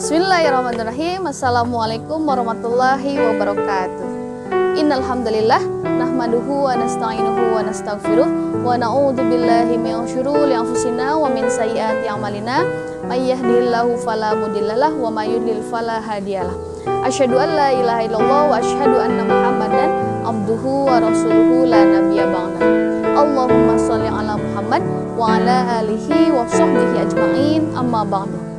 Bismillahirrahmanirrahim. Assalamualaikum warahmatullahi wabarakatuh. Innal hamdalillah nahmaduhu wa nasta'inuhu wa nastaghfiruh wa na'udzu billahi min syururi anfusina wa min sayyiati a'malina may yahdihillahu fala mudhillalah wa may yudlil fala hadiyalah. Asyhadu an la ilaha illallah wa asyhadu anna Muhammadan abduhu wa rasuluhu la nabiyya ba'da. Allahumma shalli ala Muhammad wa ala alihi wa sahbihi ajma'in, amma ba'du.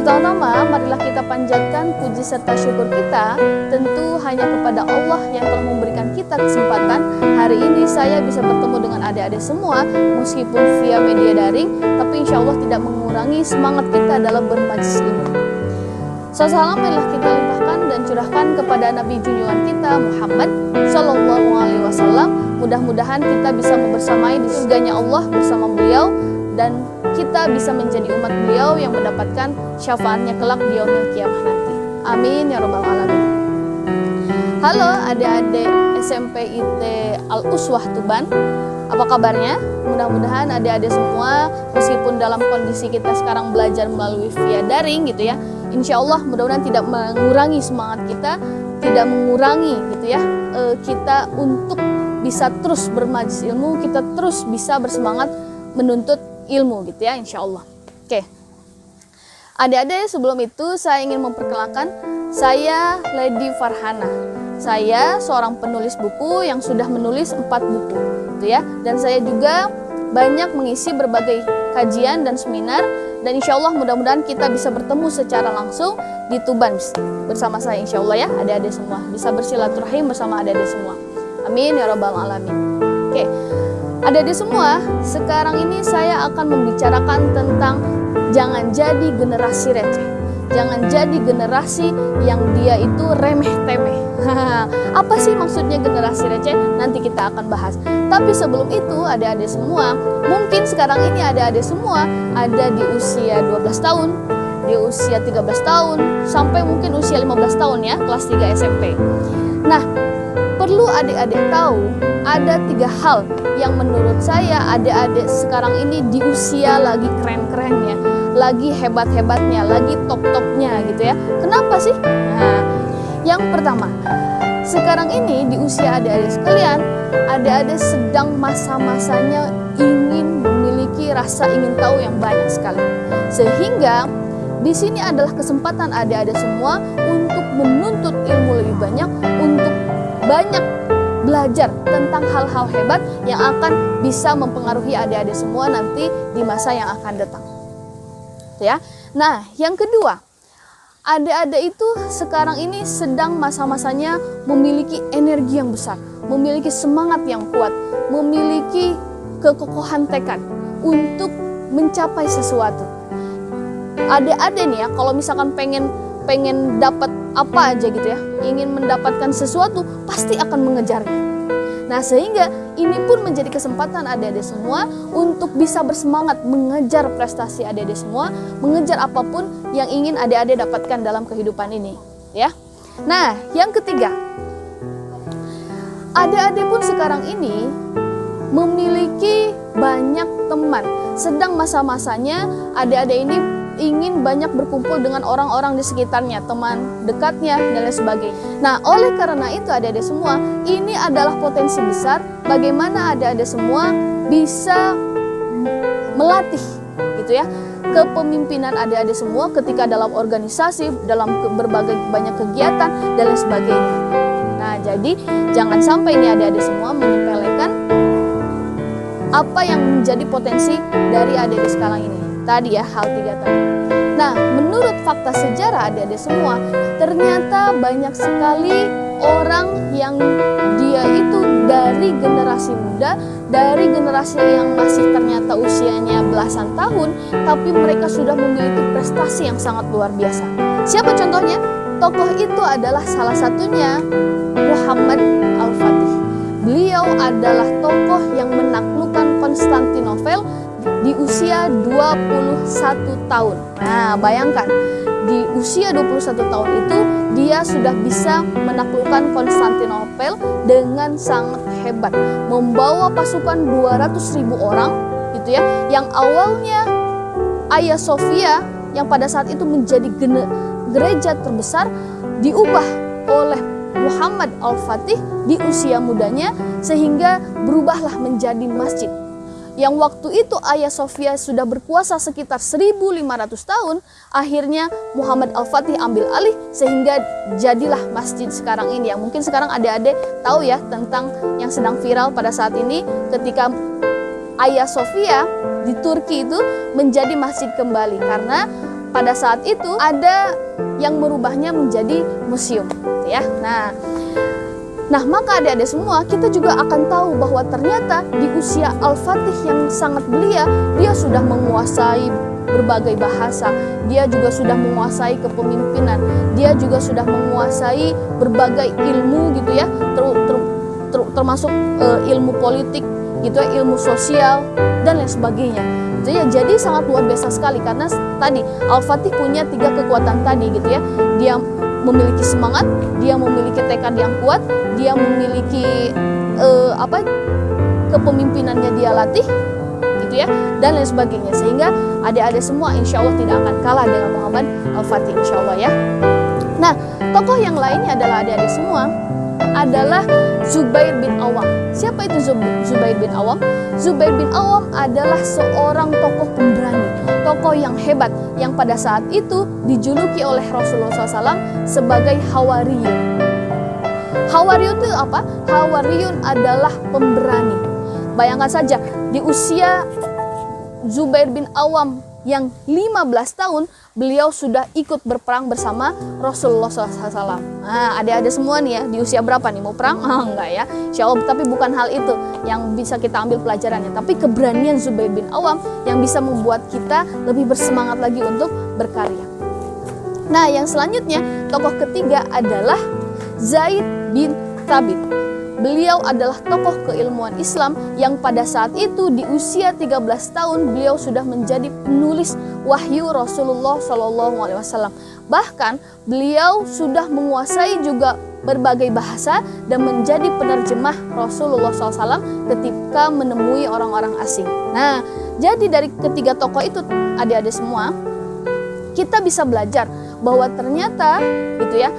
Pertama-tama, marilah kita panjatkan puji serta syukur kita tentu hanya kepada Allah yang telah memberikan kita kesempatan hari ini saya bisa bertemu dengan adik-adik semua meskipun via media daring, tapi insya Allah tidak mengurangi semangat kita dalam bermajlis ilmu. Salam marilah kita limpahkan dan curahkan kepada Nabi junjungan kita Muhammad Sallallahu Alaihi Wasallam. Mudah-mudahan kita bisa membersamai di surganya Allah bersama beliau dan kita bisa menjadi umat beliau yang mendapatkan syafaatnya kelak di yaumil qiyamah nanti. Amin ya rabbal alamin. Halo adik-adik SMP IT Al-Uswah Tuban, apa kabarnya? Mudah-mudahan adik-adik semua meskipun dalam kondisi kita sekarang belajar melalui via daring gitu ya, insya Allah mudah-mudahan tidak mengurangi semangat kita, tidak mengurangi gitu ya kita untuk bisa terus bermajlis ilmu, kita terus bisa bersemangat menuntut ilmu gitu ya, insya Allah. Oke, adik-adik, sebelum itu saya ingin memperkenalkan saya Lady Farhana. Saya seorang penulis buku yang sudah menulis 4 buku gitu ya, dan saya juga banyak mengisi berbagai kajian dan seminar, dan insya Allah mudah-mudahan kita bisa bertemu secara langsung di Tuban bersama saya, insya Allah ya adik-adik semua, bisa bersilaturahim bersama adik-adik semua. Amin ya rabbal alamin. Oke, adik-adik semua, sekarang ini saya akan membicarakan tentang jangan jadi generasi receh. Jangan jadi generasi yang dia itu remeh-temeh. Apa sih maksudnya generasi receh? Nanti kita akan bahas. Tapi sebelum itu, adik-adik semua, mungkin sekarang ini adik-adik semua ada di usia 12 tahun, di usia 13 tahun, sampai mungkin usia 15 tahun ya, kelas 3 SMP. Nah, perlu adik-adik tahu ada 3 hal yang menurut saya adik-adik sekarang ini di usia lagi keren-kerennya, lagi hebat-hebatnya, lagi top-topnya gitu ya. Kenapa sih? Nah, yang pertama, sekarang ini di usia adik-adik sekalian, adik-adik sedang masa-masanya ingin memiliki rasa ingin tahu yang banyak sekali. Sehingga di sini adalah kesempatan adik-adik semua untuk menuntut ilmu lebih banyak, untuk banyak belajar tentang hal-hal hebat yang akan bisa mempengaruhi adik-adik semua nanti di masa yang akan datang. Ya. Nah, yang kedua, adik-adik itu sekarang ini sedang masa-masanya memiliki energi yang besar, memiliki semangat yang kuat, memiliki kekokohan tekad untuk mencapai sesuatu. Adik-adik nih ya, kalau misalkan pengen dapat apa aja gitu ya, ingin mendapatkan sesuatu, pasti akan mengejarnya. Nah, sehingga ini pun menjadi kesempatan adik-adik semua untuk bisa bersemangat mengejar prestasi adik-adik semua, mengejar apapun yang ingin adik-adik dapatkan dalam kehidupan ini, ya. Nah, yang ketiga, adik-adik pun sekarang ini memiliki banyak teman. Sedang masa-masanya adik-adik ini ingin banyak berkumpul dengan orang-orang di sekitarnya, teman dekatnya dan lain sebagainya. Nah, oleh karena itu adik-adik semua, ini adalah potensi besar bagaimana adik-adik semua bisa melatih gitu ya kepemimpinan adik-adik semua ketika dalam organisasi, dalam berbagai banyak kegiatan dan lain sebagainya. Nah, jadi jangan sampai ini adik-adik semua menyepelekan apa yang menjadi potensi dari adik-adik sekarang ini. Tadi ya, hal 3 tadi. Nah, menurut fakta sejarah adik-adik semua, ternyata banyak sekali orang yang dia itu dari generasi muda, dari generasi yang masih ternyata usianya belasan tahun, tapi mereka sudah memiliki prestasi yang sangat luar biasa. Siapa contohnya? Tokoh itu adalah salah satunya Muhammad Al-Fatih. Beliau adalah tokoh yang menaklukkan Konstantinopel di usia 21 tahun. Nah, bayangkan di usia 21 tahun itu dia sudah bisa menaklukkan Konstantinopel dengan sangat hebat, membawa pasukan 200.000 orang gitu ya, yang awalnya Hagia Sophia yang pada saat itu menjadi gereja terbesar diubah oleh Muhammad Al-Fatih di usia mudanya, sehingga berubahlah menjadi masjid. Yang waktu itu Hagia Sophia sudah berkuasa sekitar 1500 tahun, akhirnya Muhammad Al-Fatih ambil alih sehingga jadilah masjid sekarang ini. Yang mungkin sekarang adik-adik tahu ya tentang yang sedang viral pada saat ini, ketika Hagia Sophia di Turki itu menjadi masjid kembali, karena pada saat itu ada yang merubahnya menjadi museum, ya. Nah, maka adik-adik semua, kita juga akan tahu bahwa ternyata di usia Al-Fatih yang sangat belia, dia sudah menguasai berbagai bahasa, dia juga sudah menguasai kepemimpinan, dia juga sudah menguasai berbagai ilmu gitu ya, termasuk ilmu politik gitu ya, ilmu sosial dan lain sebagainya. Gitu ya, jadi sangat luar biasa sekali, karena tadi Al-Fatih punya 3 kekuatan tadi gitu ya. Dia memiliki semangat, dia memiliki tekad yang kuat, dia memiliki kepemimpinannya dia latih gitu ya, dan lain sebagainya, sehingga adik-adik semua insya Allah tidak akan kalah dengan Muhammad Al-Fatih insya Allah ya. Nah, tokoh yang lainnya adalah adik-adik semua adalah Zubair bin Awam. Siapa itu Zubair bin Awam? Zubair bin Awam adalah seorang tokoh pemberani, tokoh yang hebat, yang pada saat itu dijuluki oleh Rasulullah SAW sebagai Hawariyun. Hawariyun itu apa? Hawariyun adalah pemberani. Bayangkan saja, di usia Zubair bin Awam yang 15 tahun, beliau sudah ikut berperang bersama Rasulullah SAW. Nah, adik-adik semua nih ya, di usia berapa nih mau perang? Enggak ya, insya Allah. Tapi bukan hal itu yang bisa kita ambil pelajarannya, tapi keberanian Zubair bin Awam yang bisa membuat kita lebih bersemangat lagi untuk berkarya. Nah, yang selanjutnya, tokoh ketiga adalah Zaid bin Thabit. Beliau adalah tokoh keilmuan Islam yang pada saat itu di usia 13 tahun beliau sudah menjadi penulis wahyu Rasulullah SAW. Bahkan beliau sudah menguasai juga berbagai bahasa dan menjadi penerjemah Rasulullah SAW ketika menemui orang-orang asing. Nah, jadi dari ketiga tokoh itu adik-adik semua, kita bisa belajar bahwa ternyata gitu ya,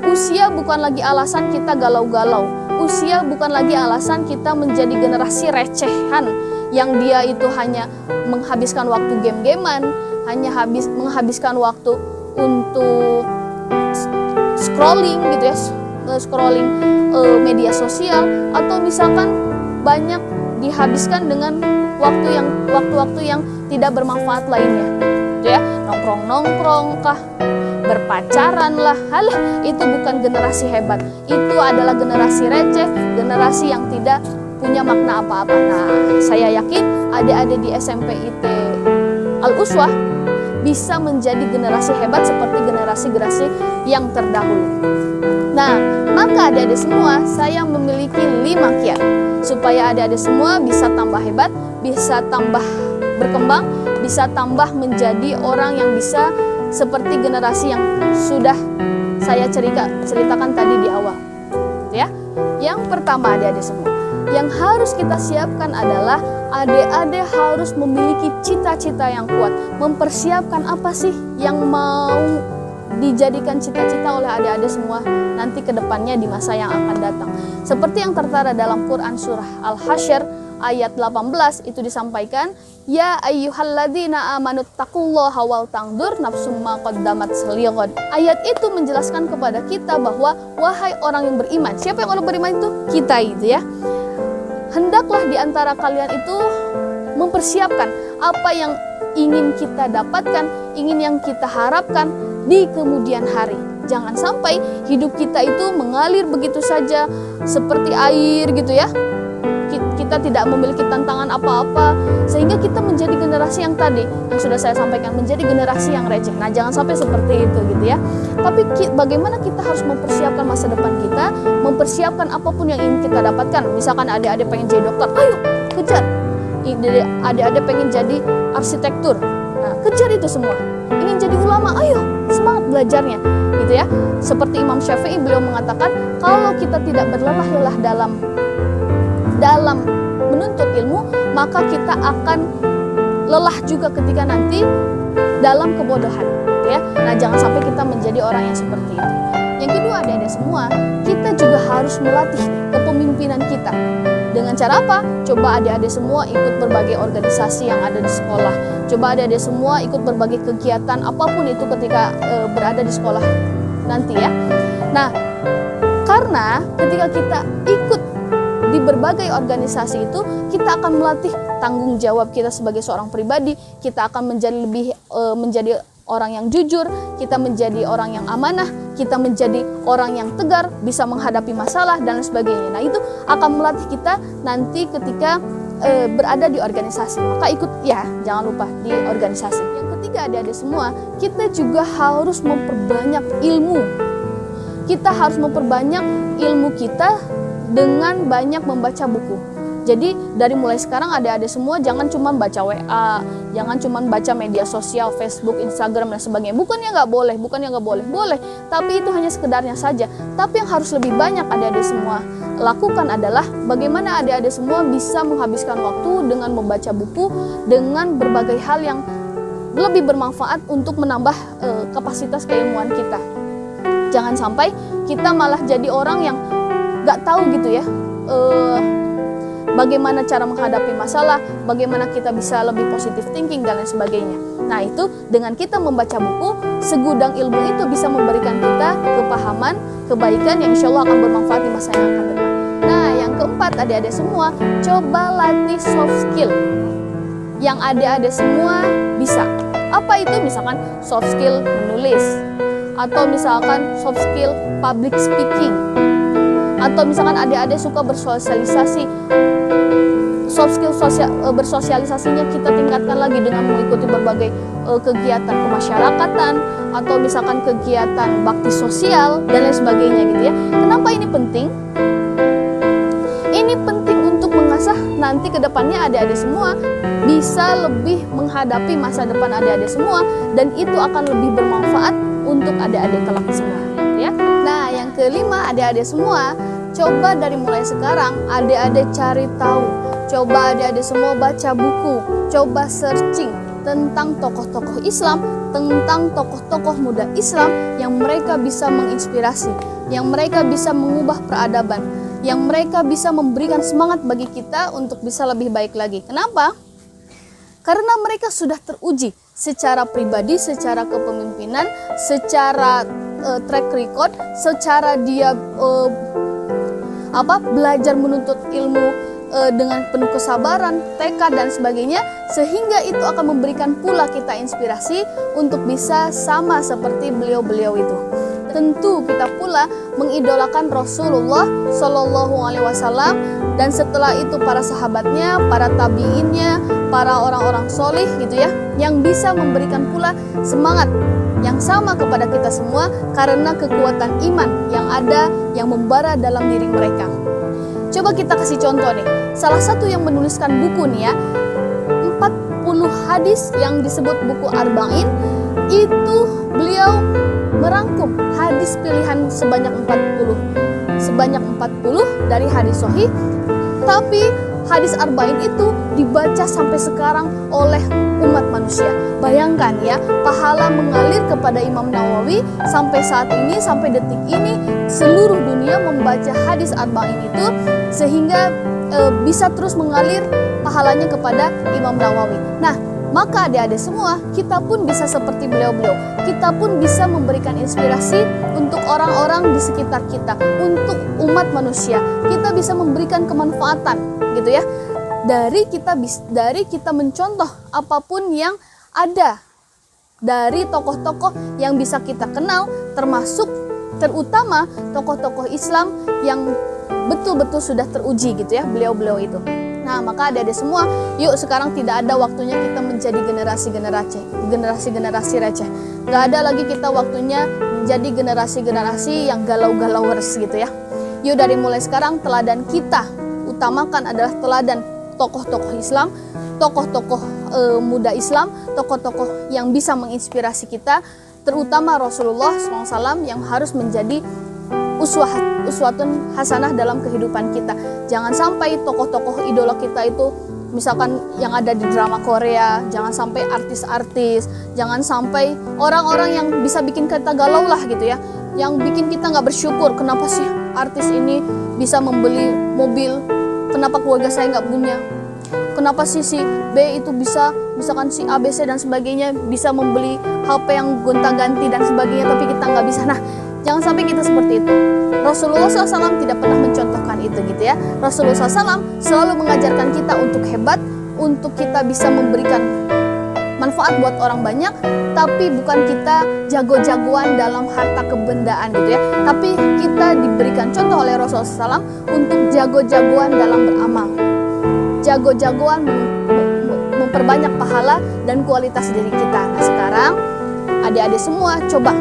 usia bukan lagi alasan kita galau-galau. Usia bukan lagi alasan kita menjadi generasi recehan yang dia itu hanya menghabiskan waktu game-gamean, hanya menghabiskan waktu untuk scrolling gitu ya, scrolling media sosial, atau misalkan banyak dihabiskan dengan waktu-waktu yang tidak bermanfaat lainnya, gitu ya, nongkrong-nongkrong kah, berpacaran lah, halah, itu bukan generasi hebat. Itu adalah generasi receh, generasi yang tidak punya makna apa-apa. Nah, saya yakin adik-adik di SMP IT Al-Uswah bisa menjadi generasi hebat seperti generasi-generasi yang terdahulu. Nah, maka adik-adik semua, saya memiliki 5 kiat supaya adik-adik semua bisa tambah hebat, bisa tambah berkembang, bisa tambah menjadi orang yang bisa seperti generasi yang sudah saya ceritakan tadi di awal, ya. Yang pertama adik-adik semua, yang harus kita siapkan adalah adik-adik harus memiliki cita-cita yang kuat. Mempersiapkan apa sih yang mau dijadikan cita-cita oleh adik-adik semua nanti ke depannya di masa yang akan datang. Seperti yang tertera dalam Quran surah Al-Hasyr ayat 18 itu disampaikan, ya ayyuhalladzina amanu taqullaha wal tangdur nafsum ma qaddamat selighad. Ayat itu menjelaskan kepada kita bahwa wahai orang yang beriman. Siapa yang orang beriman itu? Kita itu ya. Hendaklah di antara kalian itu mempersiapkan apa yang ingin kita dapatkan, ingin yang kita harapkan di kemudian hari. Jangan sampai hidup kita itu mengalir begitu saja seperti air gitu ya. Kita tidak memiliki tantangan apa-apa, sehingga kita menjadi generasi yang tadi yang sudah saya sampaikan, menjadi generasi yang receh. Nah, jangan sampai seperti itu gitu ya. Tapi bagaimana kita harus mempersiapkan masa depan kita, mempersiapkan apapun yang ingin kita dapatkan. Misalkan adik-adik pengen jadi dokter, ayo kejar. Adik-adik pengen jadi arsitektur, nah kejar itu semua. Ingin jadi ulama, ayo semangat belajarnya gitu ya. Seperti Imam Syafi'i, beliau mengatakan kalau kita tidak berlelah-lelah dalam menuntut ilmu, maka kita akan lelah juga ketika nanti dalam kebodohan, gitu ya. Nah, jangan sampai kita menjadi orang yang seperti itu. Yang kedua, adik-adik semua, kita juga harus melatih kepemimpinan kita. Dengan cara apa? Coba adik-adik semua ikut berbagai organisasi yang ada di sekolah. Coba adik-adik semua ikut berbagai kegiatan apapun itu ketika berada di sekolah nanti ya. Nah, karena ketika kita ikut di berbagai organisasi itu, kita akan melatih tanggung jawab kita sebagai seorang pribadi. Kita akan menjadi orang yang jujur, kita menjadi orang yang amanah, kita menjadi orang yang tegar, bisa menghadapi masalah dan sebagainya. Nah, itu akan melatih kita nanti ketika berada di organisasi. Maka ikut ya, jangan lupa di organisasi. Yang ketiga, adik-adik semua, kita juga harus memperbanyak ilmu. Kita harus memperbanyak ilmu kita dengan banyak membaca buku. Jadi dari mulai sekarang adik-adik semua jangan cuma baca WA, jangan cuma baca media sosial, Facebook, Instagram dan sebagainya. Bukannya nggak boleh, boleh. Tapi itu hanya sekedarnya saja. Tapi yang harus lebih banyak adik-adik semua lakukan adalah bagaimana adik-adik semua bisa menghabiskan waktu dengan membaca buku, dengan berbagai hal yang lebih bermanfaat untuk menambah kapasitas keilmuan kita. Jangan sampai kita malah jadi orang yang nggak tahu gitu ya. Bagaimana cara menghadapi masalah, bagaimana kita bisa lebih positive thinking dan lain sebagainya. Nah, itu dengan kita membaca buku, segudang ilmu itu bisa memberikan kita kepahaman, kebaikan yang insya Allah akan bermanfaat di masa yang akan datang. Nah, yang keempat adik-adik semua, coba latih soft skill yang adik-adik semua bisa. Apa itu? Misalkan soft skill menulis, atau misalkan soft skill public speaking, atau misalkan adik-adik suka bersosialisasi, soft skill bersosialisasinya kita tingkatkan lagi dengan mengikuti berbagai kegiatan kemasyarakatan, atau misalkan kegiatan bakti sosial dan lain sebagainya gitu ya. Kenapa ini penting? Ini penting untuk mengasah nanti ke depannya adik-adik semua bisa lebih menghadapi masa depan adik-adik semua, dan itu akan lebih bermanfaat untuk adik-adik kelak semua gitu ya. Nah, yang kelima adik-adik semua, coba dari mulai sekarang adik-adik cari tahu. Coba adik-adik semua baca buku, coba searching tentang tokoh-tokoh Islam, tentang tokoh-tokoh muda Islam yang mereka bisa menginspirasi, yang mereka bisa mengubah peradaban, yang mereka bisa memberikan semangat bagi kita untuk bisa lebih baik lagi. Kenapa? Karena mereka sudah teruji secara pribadi, secara kepemimpinan, secara track record, secara dia belajar menuntut ilmu dengan penuh kesabaran, tekad dan sebagainya, sehingga itu akan memberikan pula kita inspirasi untuk bisa sama seperti beliau-beliau itu. Tentu kita pula mengidolakan Rasulullah Shallallahu Alaihi Wasallam, dan setelah itu para sahabatnya, para tabiinnya, para orang-orang solih gitu ya, yang bisa memberikan pula semangat yang sama kepada kita semua karena kekuatan iman yang ada, yang membara dalam diri mereka. Coba kita kasih contoh nih, salah satu yang menuliskan buku nih ya, 40 hadis yang disebut buku Arba'in, itu beliau merangkum hadis pilihan sebanyak 40 dari hadis sahih. Tapi hadis Arba'in itu dibaca sampai sekarang oleh umat manusia. Bayangkan ya, pahala mengalir kepada Imam Nawawi sampai saat ini, sampai detik ini, seluruh dunia membaca hadis Arba'in itu, sehingga bisa terus mengalir pahalanya kepada Imam Nawawi. Nah, maka adik-adik semua, kita pun bisa seperti beliau-beliau. Kita pun bisa memberikan inspirasi untuk orang-orang di sekitar kita, untuk umat manusia. Kita bisa memberikan kemanfaatan, gitu ya. Dari kita mencontoh apapun yang ada dari tokoh-tokoh yang bisa kita kenal, terutama tokoh-tokoh Islam yang betul-betul sudah teruji gitu ya, beliau-beliau itu. Nah, maka adik-adik semua, yuk sekarang tidak ada waktunya kita menjadi generasi receh. Gak ada lagi kita waktunya menjadi generasi yang galau-galauers gitu ya. Yuk dari mulai sekarang teladan kita utamakan adalah teladan tokoh-tokoh Islam, tokoh-tokoh muda Islam, tokoh-tokoh yang bisa menginspirasi kita, terutama Rasulullah SAW yang harus menjadi uswatun hasanah dalam kehidupan kita. Jangan sampai tokoh-tokoh idola kita itu misalkan yang ada di drama Korea, jangan sampai artis-artis, jangan sampai orang-orang yang bisa bikin kita galau lah gitu ya, yang bikin kita nggak bersyukur. Kenapa sih artis ini bisa membeli mobil, kenapa keluarga saya nggak punya? Kenapa sih si B itu bisa, misalkan si ABC dan sebagainya bisa membeli HP yang gonta-ganti dan sebagainya, tapi kita nggak bisa. Nah, jangan sampai kita seperti itu. Rasulullah SAW tidak pernah mencontohkan itu gitu ya. Rasulullah SAW selalu mengajarkan kita untuk hebat, untuk kita bisa memberikan manfaat buat orang banyak, tapi bukan kita jago-jagoan dalam harta kebendaan gitu ya. Tapi kita diberikan contoh oleh Rasulullah SAW untuk jago-jagoan dalam beramal, jago-jagoan memperbanyak pahala dan kualitas diri kita. Nah sekarang adik-adik semua coba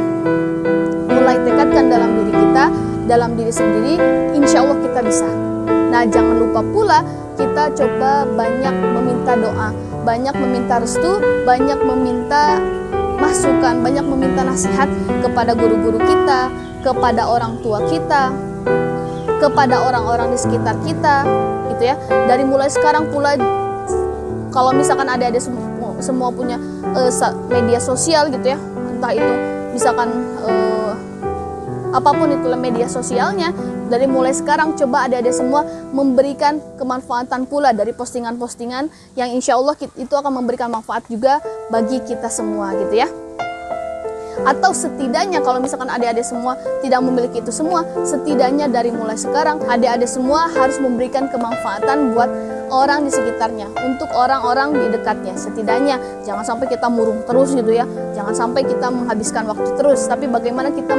mulai tekadkan dalam diri kita, dalam diri sendiri, insya Allah kita bisa. Nah jangan lupa pula kita coba banyak meminta doa, banyak meminta restu, banyak meminta masukan, banyak meminta nasihat kepada guru-guru kita, kepada orang tua kita, kepada orang-orang di sekitar kita gitu ya. Dari mulai sekarang pula, kalau misalkan adik-adik semua punya media sosial gitu ya, entah itu misalkan apapun itulah media sosialnya, dari mulai sekarang coba adik-adik semua memberikan kemanfaatan pula dari postingan-postingan yang insya Allah itu akan memberikan manfaat juga bagi kita semua gitu ya. Atau setidaknya kalau misalkan adik-adik semua tidak memiliki itu semua, setidaknya dari mulai sekarang adik-adik semua harus memberikan kemanfaatan buat orang di sekitarnya, untuk orang-orang di dekatnya. Setidaknya jangan sampai kita murung terus gitu ya, jangan sampai kita menghabiskan waktu terus, tapi bagaimana kita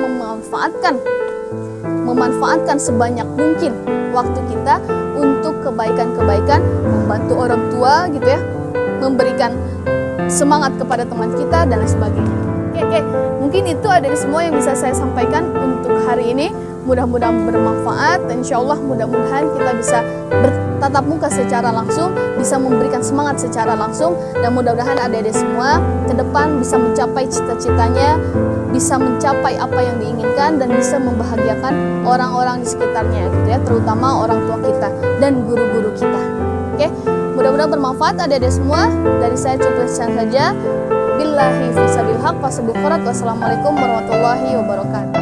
memanfaatkan sebanyak mungkin waktu kita untuk kebaikan-kebaikan, membantu orang tua gitu ya, memberikan semangat kepada teman kita dan lain sebagainya. Oke, mungkin itu ada semua yang bisa saya sampaikan untuk hari ini. Mudah-mudahan bermanfaat dan insya Allah mudah-mudahan kita bisa bertatap muka secara langsung, bisa memberikan semangat secara langsung, dan mudah-mudahan adik-adik semua ke depan bisa mencapai cita-citanya, bisa mencapai apa yang diinginkan dan bisa membahagiakan orang-orang di sekitarnya gitu ya, terutama orang tua kita dan guru-guru kita. Oke, mudah-mudahan bermanfaat adik-adik semua. Dari saya cukup saja. Billahi fisabilillah haq. Wassalamualaikum warahmatullahi wabarakatuh.